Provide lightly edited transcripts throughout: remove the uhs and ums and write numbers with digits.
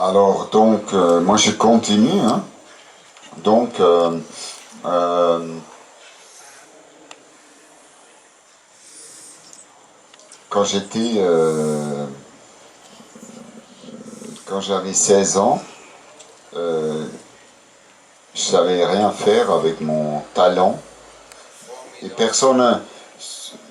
Alors, donc, moi je continue. Hein. Donc, quand quand j'avais 16 ans, euh, je savais rien faire avec mon talent et personne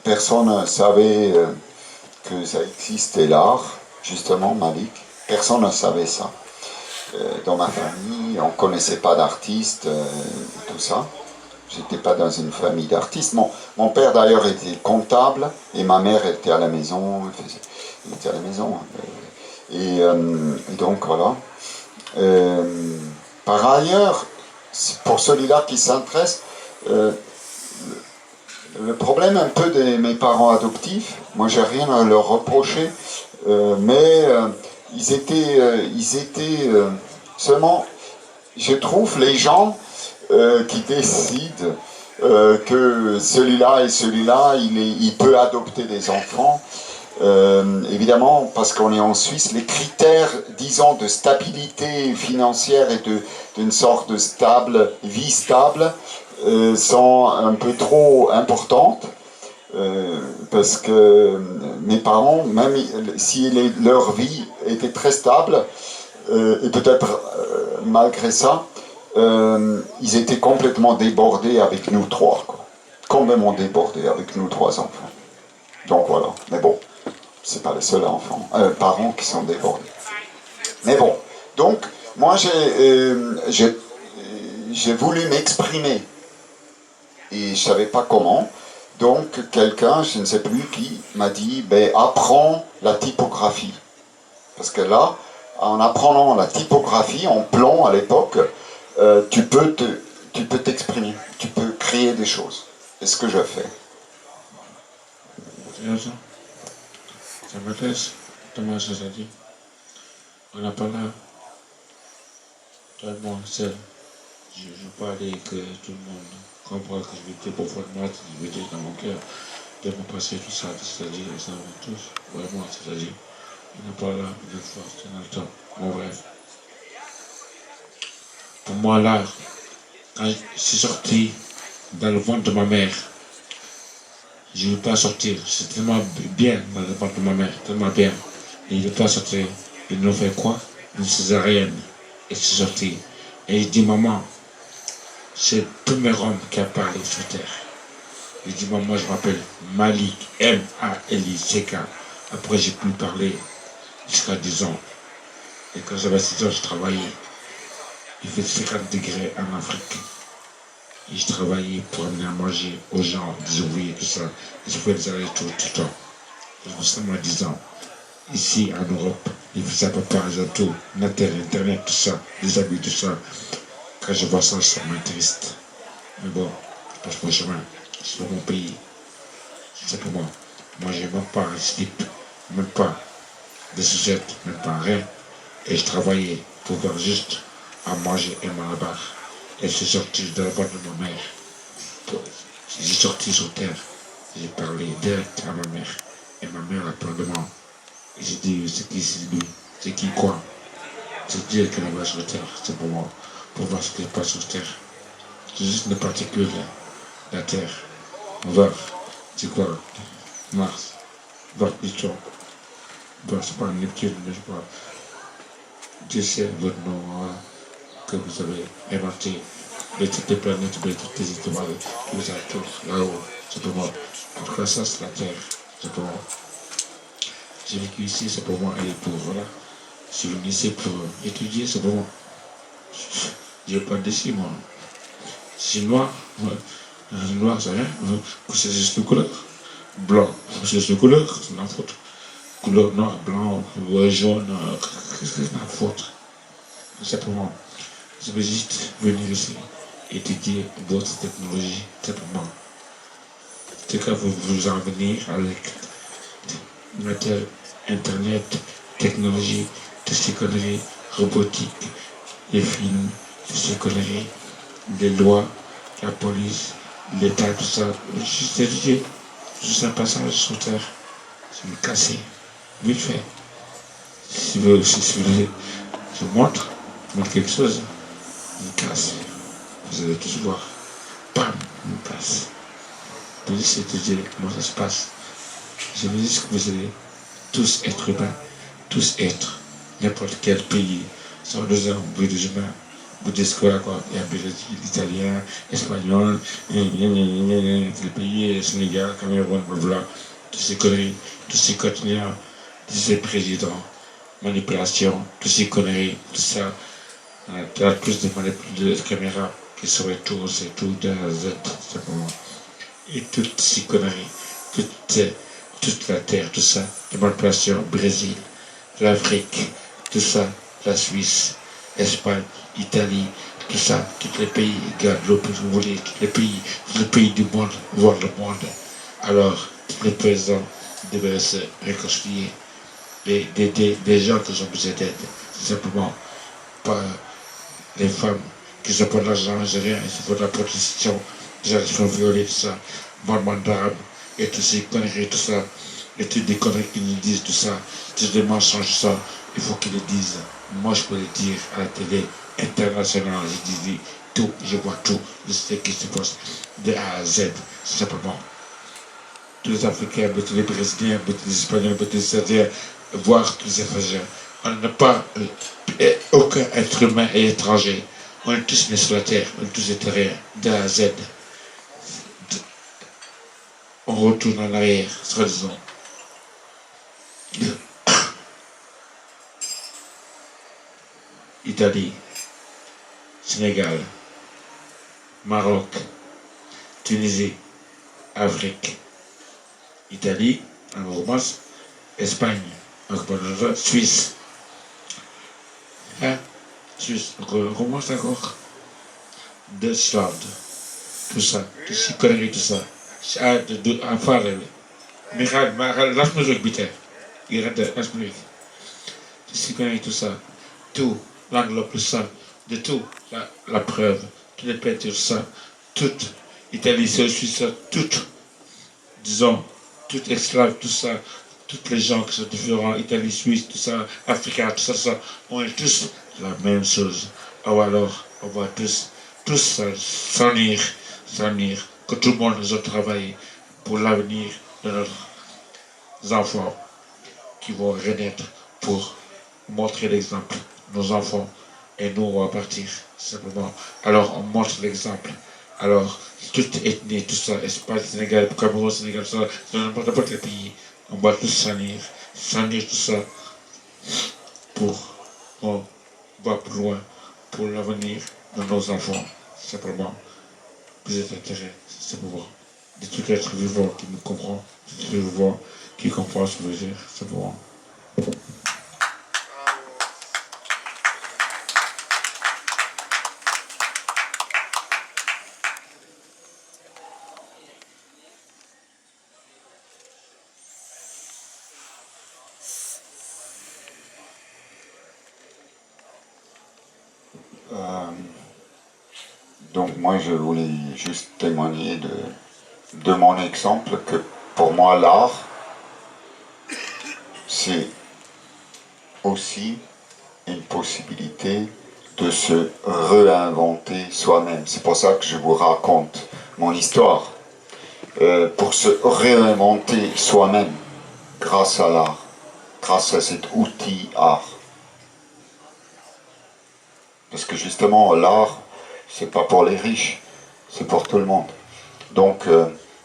ne savait que ça existait l'art, justement, Malik. Personne ne savait ça. Dans ma famille, on ne connaissait pas d'artistes, tout ça. J'étais pas dans une famille d'artistes. Mon père d'ailleurs était comptable et ma mère était à la maison. Elle était à la maison. Et donc voilà. Euh, Par ailleurs, pour celui-là qui s'intéresse, euh, le problème un peu de mes parents adoptifs, moi j'ai rien à leur reprocher, mais ils étaient seulement, je trouve, les gens qui décident que celui-là et celui-là, il peut adopter des enfants. Évidemment, parce qu'on est en Suisse, les critères, disons, de stabilité financière et d'une sorte de vie stable, sont un peu trop importantes. Parce que mes parents, même si leur vie était très stable, et peut-être malgré ça, ils étaient complètement débordés avec nous trois. Quoi. Complètement débordés avec nous trois enfants. Donc voilà. Mais bon, c'est pas les seuls parents qui sont débordés. Mais bon, donc moi j'ai voulu m'exprimer et je savais pas comment. Donc quelqu'un, je ne sais plus qui, m'a dit ben, apprends la typographie. Parce que là, en apprenant la typographie en plomb à l'époque, tu peux t'exprimer, tu peux créer des choses. C'est ce que je fais. Ça m'intéresse, Thomas a dit. On n'a pas là, toi et moi, seul. Je veux pas aller que tout le monde comprenne que je vais profondément, je vais dans mon cœur, de me passer tout ça, c'est-à-dire, ça va tous, vraiment, c'est-à-dire, on n'a pas là, une fois, c'est dans le temps, mon rêve. Pour moi, là, quand je suis sorti dans le ventre de ma mère, je ne veux pas sortir. C'est tellement bien dans le ventre de ma mère, tellement bien. Et il ne veut pas sortir. Il nous fait quoi? Une césarienne. Et je suis sorti. Et je dis, maman, c'est le premier homme qui a parlé sur terre. Je dis, maman, je m'appelle Malik, M-A-L-I-C-K. Après, j'ai pu parler jusqu'à 10 ans. Et quand j'avais 6 ans, je travaillais. Il fait 50 degrés en Afrique. Et je travaillais pour amener à manger aux gens, des ouvriers, tout ça. Et je faisais des allers-retours tout le temps. J'ai seulement 10 ans. Ici, en Europe, il faisait à peu près tout. Internet, tout ça, les habits, tout ça. Quand je vois ça, ça m'intéresse. Mais bon, je passe mon chemin. C'est pour mon pays. C'est pour moi. Moi, je n'ai même pas un slip, même pas de sujette, même pas rien. Et je travaillais pour faire juste à manger et m'en abattre. Et je suis sorti de la boîte de ma mère. J'ai sorti sur terre. J'ai parlé direct à ma mère. Et ma mère a peur de moi. Et j'ai dit, c'est qui c'est lui? C'est qui quoi? C'est Dieu qui l'envoie sur terre. C'est pour moi. Pour voir ce qui se passe sur terre. C'est juste une particule. La terre. On va. C'est quoi? Mars. Votre Pluton. Bon, c'est pas Neptune, mais je crois. Dieu sait votre nom que vous avez inventé. De toutes les planètes, de toutes les étoiles qui vous entourent là-haut. C'est pour moi. En tout cas, ça, c'est la terre. C'est pour moi. J'ai vécu ici, c'est pour moi. Et pour, voilà. Je suis venu ici pour étudier, c'est pour moi. Je n'ai pas de déçu, moi. C'est noir. Noir, c'est rien. C'est juste une couleur. Blanc, c'est juste une couleur. C'est ma faute. Couleur noir, blanc, jaune. Qu'est-ce que c'est ma faute? C'est pour moi. Je vais juste venir ici, étudier votre technologie, c'est pour moi. C'est qu'à vous en venir avec matériel, internet, technologie, toutes ces conneries, robotique, les films, toutes ces conneries, les lois, la police, l'État, tout ça. Juste étudier, juste un passage sur terre. C'est me casser, vite fait. Si vous voulez, Je montre quelque chose, une casse. Vous allez tous voir. Bam, une casse. Je dis, c'est de dire comment ça se passe. Je me dis que vous allez tous être humains, tous être n'importe quel pays, sans deux ans, bout des humains. Vous dites quoi, il y a l'italien, l'espagnol, les pays, le Sénégal, Cameroun, blablabla, tous ces conneries, tous ces continents, tous ces présidents, manipulation, toutes ces conneries, tout ça, il y a plus de caméras qui seraient tout, c'est tout de A à Z, simplement. Et toutes ces conneries, toute la terre, tout ça, la manipulation, Brésil, l'Afrique, tout ça, la Suisse, Espagne, Italie, tout ça, tous les pays, Guadeloupe, vous voulez, tous les pays du monde, voir le monde. Alors, tous les présidents devraient se réconcilier. Des gens qui ont besoin d'aide, c'est simplement pas les femmes qui n'ont pas d'argent, rien, ils font de la protection, les gens qui sont violés, tout ça, mouvement d'arabes, et toutes ces conneries, tout ça, et toutes des conneries qui nous disent tout ça, tous des mensonges, tout ça, il faut qu'ils le disent. Moi, je peux le dire à la télé internationale, je dis tout, je vois tout, je sais ce qui se passe de A à Z, simplement. Tous les Africains, tous les Brésiliens, tous les Espagnols, tous les Syriens, voire tous les Africains. On n'a pas aucun être humain et étranger. On est tous nés sur la terre, on est tous terriens, de A à Z. On retourne en arrière, soi-disant. Italie, Sénégal, Maroc, Tunisie, Afrique, Italie, en romance, Espagne, en Suisse. Hein? Suisse, on commence encore. Deutschland, tout ça, tout ces conneries, tout ça. Enfin, lass mich ruhig bitte. Lass mich ruhig. Tout ces conneries, tout ça. Tout, l'enveloppe, tout ça, de tout, la preuve, toutes les peintures, ça, tout, Italie, c'est aussi ça, tout, disons, tout esclave, tout ça, tous les gens qui sont différents, Italie, Suisse, tout ça, Africain, tout ça, on est tous la même chose. Ou alors, on va tous s'unir, que tout le monde nous a travaillé pour l'avenir de nos enfants qui vont renaître pour montrer l'exemple. Nos enfants et nous, on va partir, simplement. Alors, on montre l'exemple. Alors, toute ethnie, tout ça, Espagne, Sénégal, Cameroun, Sénégal, tout ça, n'importe quel pays, on va tous s'unir tout ça, pour on va plus loin, pour l'avenir de nos enfants, simplement. Vous êtes intérêt, simplement. De tout être vivant qui nous comprend, de tout être vivant qui comprend ce que je veux dire, simplement. Donc moi je voulais juste témoigner de mon exemple que pour moi l'art c'est aussi une possibilité de se réinventer soi-même. C'est pour ça que je vous raconte mon histoire. Pour se réinventer soi-même grâce à l'art, grâce à cet outil art. Parce que justement l'art c'est pas pour les riches, c'est pour tout le monde. Donc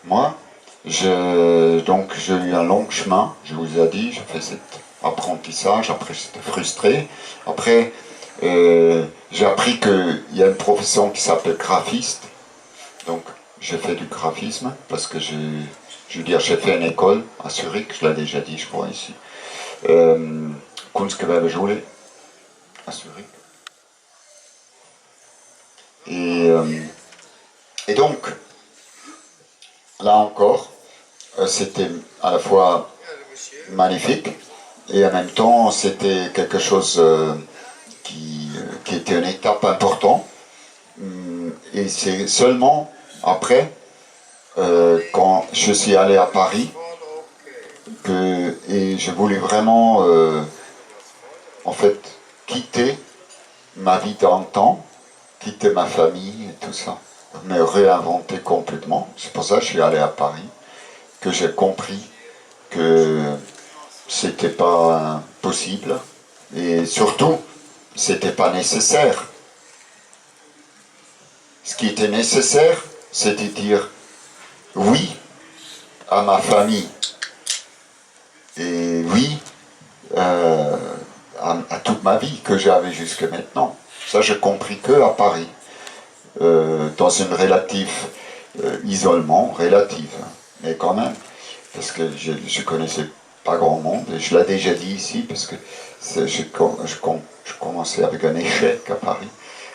moi, j'ai eu un long chemin, je vous ai dit, j'ai fait cet apprentissage, après j'étais frustré. Après, j'ai appris qu'il y a une profession qui s'appelle graphiste. Donc j'ai fait du graphisme, parce que j'ai fait une école à Zurich, je l'ai déjà dit je crois ici. Kunstgewerbeschule à Zurich. Et donc, là encore, c'était à la fois magnifique et en même temps c'était quelque chose qui était une étape importante. Et c'est seulement après, quand je suis allé à Paris, et je voulais vraiment en fait quitter ma vie d'antan, quitter ma famille et tout ça, me réinventer complètement. C'est pour ça que je suis allé à Paris, que j'ai compris que c'était pas possible et surtout, c'était pas nécessaire. Ce qui était nécessaire, c'était dire oui à ma famille et oui à toute ma vie que j'avais jusque maintenant. Ça, j'ai compris que à Paris, dans une relative isolement, relative, mais quand même, parce que je connaissais pas grand monde, et je l'ai déjà dit ici, parce que je commençais avec un échec à Paris.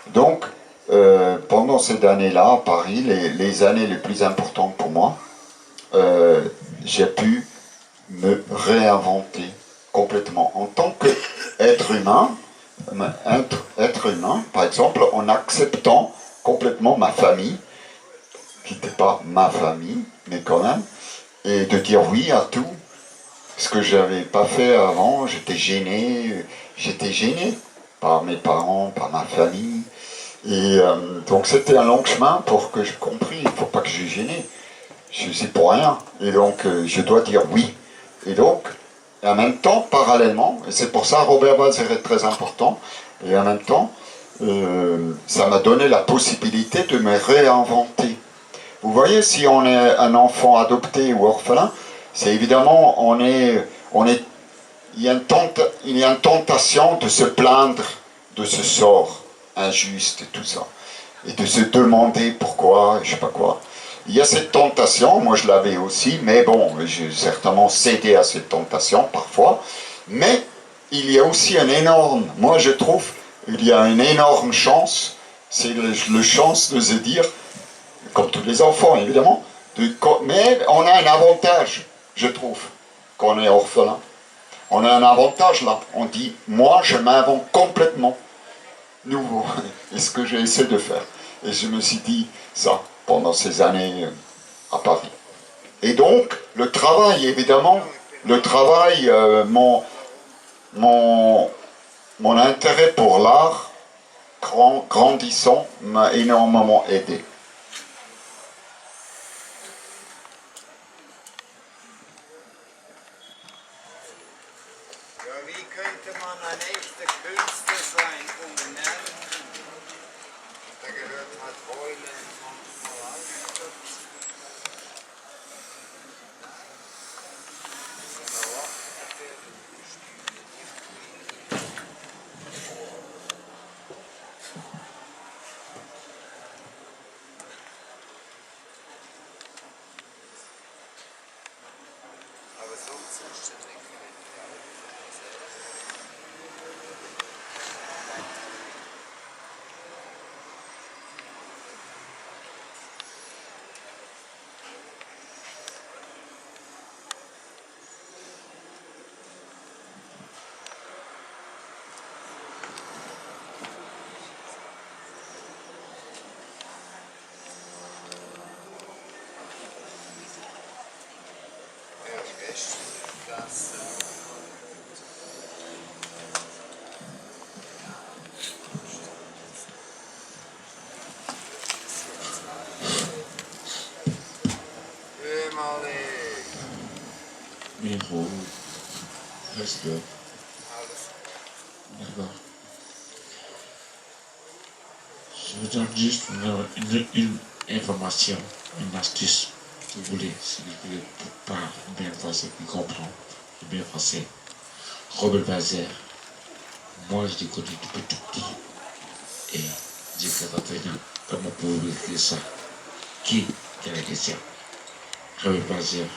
Donc, pendant ces années-là, à Paris, les années les plus importantes pour moi, j'ai pu me réinventer complètement en tant qu'être humain, être humain, par exemple, en acceptant complètement ma famille, qui n'était pas ma famille, mais quand même, et de dire oui à tout, ce que je n'avais pas fait avant. J'étais gêné par mes parents, par ma famille, et donc c'était un long chemin pour que je compris, il ne faut pas que je sois gêné, je suis pour rien, et donc je dois dire oui. Et donc, en même temps, parallèlement, et c'est pour ça Robert Walser est très important, et en même temps, ça m'a donné la possibilité de me réinventer. Vous voyez, si on est un enfant adopté ou orphelin, c'est évidemment, il y a une tentation de se plaindre de ce sort injuste et tout ça, et de se demander pourquoi, je sais pas quoi. Il y a cette tentation, moi je l'avais aussi, mais bon, j'ai certainement cédé à cette tentation parfois, mais il y a aussi un énorme, moi je trouve, il y a une énorme chance, c'est le chance de se dire, comme tous les enfants évidemment, mais on a un avantage, je trouve, quand on est orphelin. On a un avantage là, on dit, moi je m'invente complètement nouveau, et ce que j'ai essayé de faire. Et je me suis dit ça pendant ces années à Paris. Et donc, le travail, évidemment, mon intérêt pour l'art, grandissant, m'a énormément aidé. Wie könnte man ein echter Künstler sein ohne Nerven? Da gehört halt Heulen manchmal auch dazu. Aber so zuständig könnte ich auch sehr. Micro, respect. D'accord. Je vous donne juste une information, une astuce, si vous voulez, si vous ne parlez pas bien français, qui comprend bien français. Robert Walser, moi je l'ai connu depuis tout petit. Et j'ai fait attention, comment pouvez-vous écrire ça? Qui est la question? Robert Walser.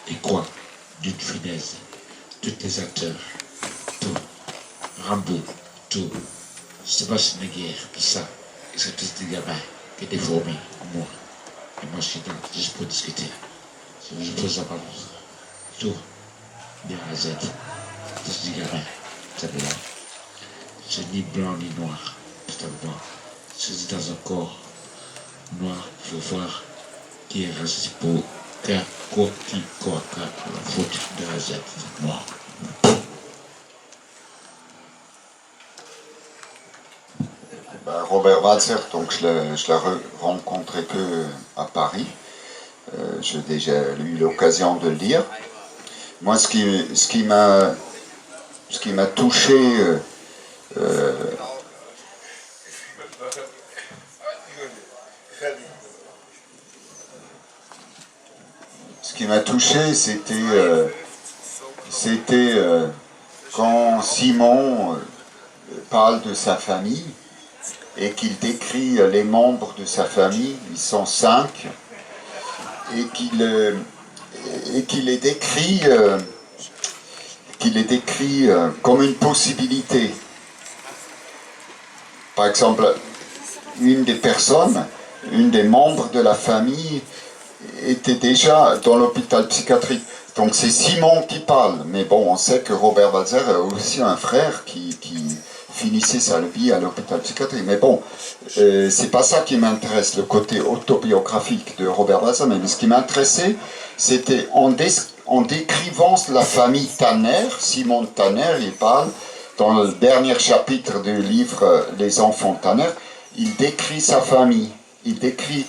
Et quoi? D'une finesse, tous les acteurs, tout, Rambo, tout, Sébastien Guerre, tout ça, c'est tous des gamins qui étaient formés comme moi. Et moi je suis là juste pour discuter. Je pose la parole. Tout, bien à Z, tous des gamins, c'est là. C'est ni blanc ni noir, totalement. C'est dans un corps noir, il faut voir qui est raciste pour car quoi qui quoi car la faute de la Z, noir. Robert Walser, donc je l'ai rencontré que à Paris. J'ai déjà eu l'occasion de le lire. Moi, ce qui m'a touché, c'était quand Simon parle de sa famille et qu'il décrit les membres de sa famille, ils sont 5, et qu'il les décrit, comme une possibilité. Par exemple, une des membres de la famille était déjà dans l'hôpital psychiatrique. Donc c'est Simon qui parle, mais bon, on sait que Robert Walser a aussi un frère qui finissait sa vie à l'hôpital psychiatrique. Mais bon, c'est pas ça qui m'intéresse, le côté autobiographique de Robert Walser, mais ce qui m'intéressait, c'était en décrivant la famille Tanner. Simon Tanner, il parle, dans le dernier chapitre du livre Les enfants Tanner, il décrit sa famille, il décrit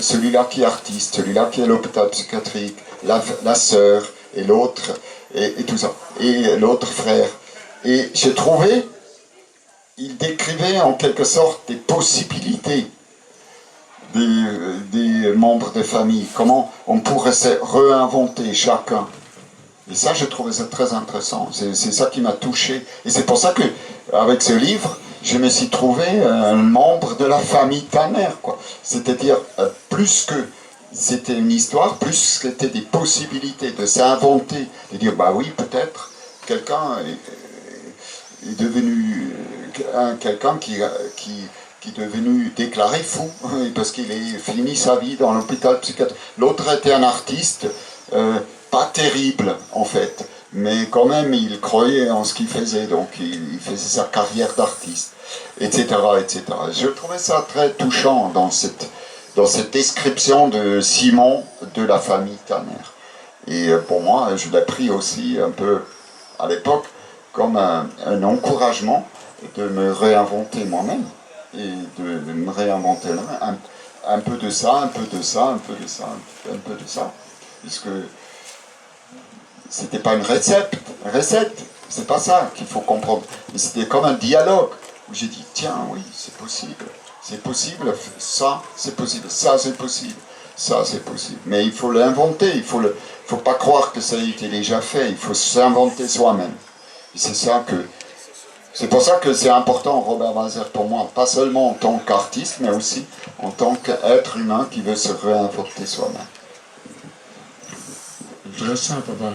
celui-là qui est artiste, celui-là qui est à l'hôpital psychiatrique, la sœur et l'autre, et tout ça, et l'autre frère. Et j'ai trouvé, il décrivait en quelque sorte des possibilités des membres de famille, comment on pourrait se réinventer chacun. Et ça, j'ai trouvé ça très intéressant. C'est ça qui m'a touché. Et c'est pour ça que, avec ce livre, je me suis trouvé un membre de la famille Tanner, quoi. C'est-à-dire, plus que c'était une histoire, plus c'était des possibilités de s'inventer, de dire, bah oui, peut-être, quelqu'un est devenu quelqu'un qui est devenu déclaré fou, parce qu'il a fini sa vie dans l'hôpital psychiatrique. L'autre était un artiste, pas terrible en fait, mais quand même il croyait en ce qu'il faisait, donc il faisait sa carrière d'artiste, etc., etc. Je trouvais ça très touchant dans cette description de Simon de la famille Tanner. Et pour moi, je l'ai pris aussi un peu à l'époque comme un encouragement de me réinventer moi-même, et de me réinventer un peu de ça, un peu de ça, un peu de ça, un peu de ça, puisque c'était pas une recette, c'est pas ça qu'il faut comprendre, mais c'était comme un dialogue, où j'ai dit, tiens, oui, c'est possible, ça, c'est possible, ça, c'est possible, ça, c'est possible, mais il faut l'inventer, il faut pas croire que ça a été déjà fait, il faut s'inventer soi-même, et c'est pour ça que c'est important, Robert Walser, pour moi, pas seulement en tant qu'artiste, mais aussi en tant qu'être humain qui veut se réinventer soi-même. Intéressant, papa.